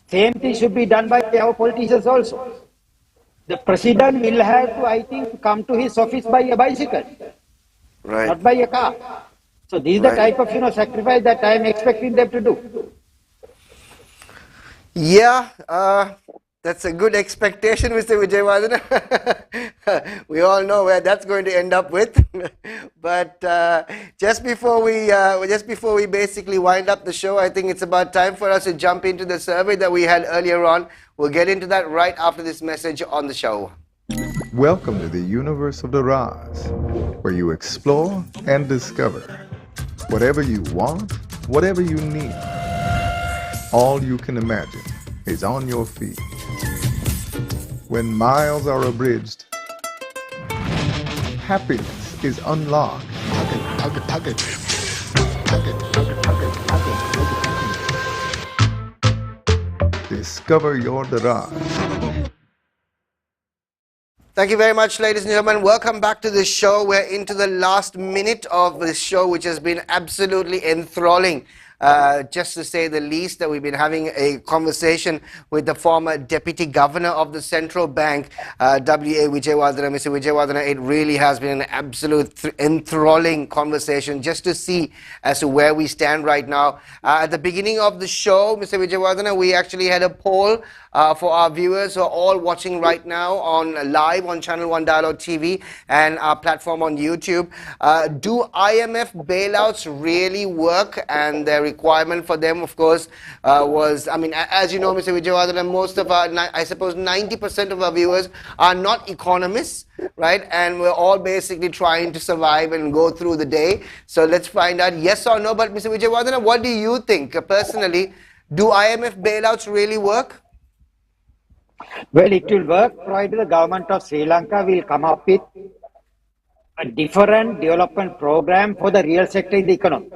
Same thing should be done by our politicians also. The president will have to, I think, come to his office by a bicycle,
Right.
not by a car. So this is the type of sacrifice that I am expecting them to do.
Yeah, that's a good expectation, Mr. Wijewardena. We all know where that's going to end up with. But just before we basically wind up the show, I think it's about time for us to jump into the survey that we had earlier on. We'll get into that right after this message on the show.
Welcome to the universe of the Raz, where you explore and discover whatever you want, whatever you need. All you can imagine is on your feet. When miles are abridged, happiness is unlocked. Discover your Daraj.
Thank you very much, ladies and gentlemen. Welcome back to the show. We're into the last minute of this show, which has been absolutely enthralling. just to say the least, that we've been having a conversation with the former Deputy Governor of the Central Bank, WA Wijewardena. Mr. Wijewardena, it really has been an absolute enthralling conversation just to see as to where we stand right now. At the beginning of the show, Mr. Wijewardena, we actually had a poll for our viewers who are all watching right now on live on Channel 1 Dialogue TV and our platform on YouTube. Do IMF bailouts really work? And the requirement for them, of course, was, I mean, as you know, Mr. Wijewardena, most of our, I suppose 90% of our viewers are not economists, right? And we're all basically trying to survive and go through the day. So let's find out yes or no. But Mr. Wijewardena, what do you think personally? Do IMF bailouts really work?
Well, it will work provided the government of Sri Lanka will come up with a different development program for the real sector in the economy.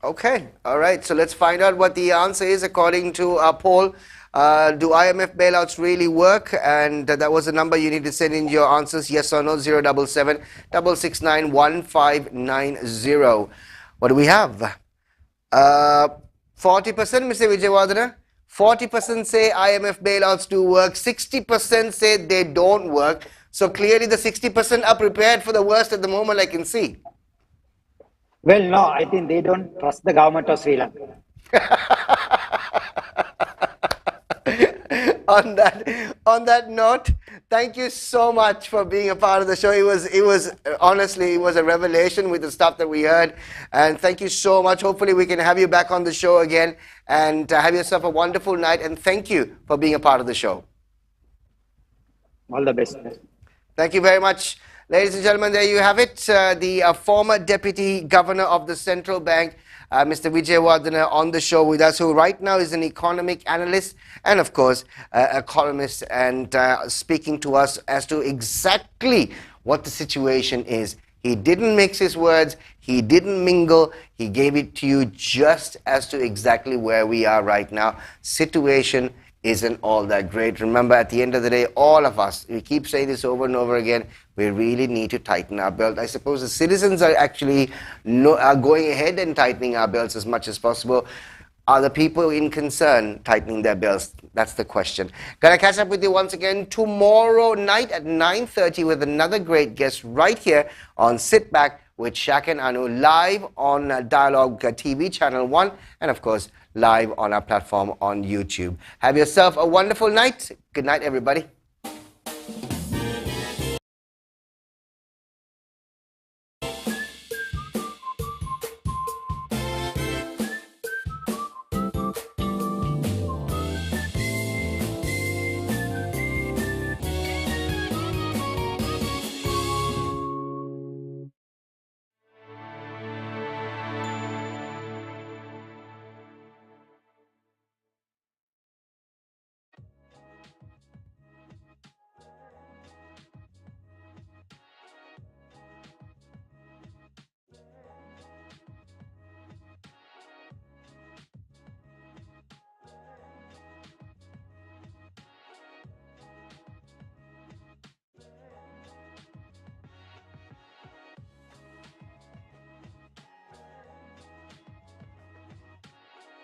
Okay, all right. So let's find out what the answer is according to our poll. Do IMF bailouts really work? And that was the number you need to send in your answers. Yes or no, 077 669 1590. What do we have? 40%, Mr. Wijewardena. 40% say IMF bailouts do work. 60% say they don't work. So clearly the 60% are prepared for the worst at the moment, I can see.
Well, no, I think they don't trust the government of Sri Lanka.
On that note, thank you so much for being a part of the show. It was honestly, it was a revelation with the stuff that we heard. And thank you so much. Hopefully we can have you back on the show again, and have yourself a wonderful night. And thank you for being a part of the show.
All the best.
Thank you very much. Ladies and gentlemen, there you have it. The former Deputy Governor of the Central Bank, Mr. Wijewardena, on the show with us, who right now is an economic analyst and, of course, a columnist, and speaking to us as to exactly what the situation is. He didn't mix his words. He didn't mingle. He gave it to you just as to exactly where we are right now. Situation isn't all that great. Remember, at the end of the day, all of us, we keep saying this over and over again, we really need to tighten our belt. I suppose the citizens are actually going ahead and tightening our belts as much as possible. Are the people in concern tightening their belts? That's the question. Gonna catch up with you once again tomorrow night at 9:30 with another great guest right here on Sitback with Shaq and Anu, live on Dialogue TV Channel 1, and of course live on our platform on YouTube. Have yourself a wonderful night. Good night, everybody.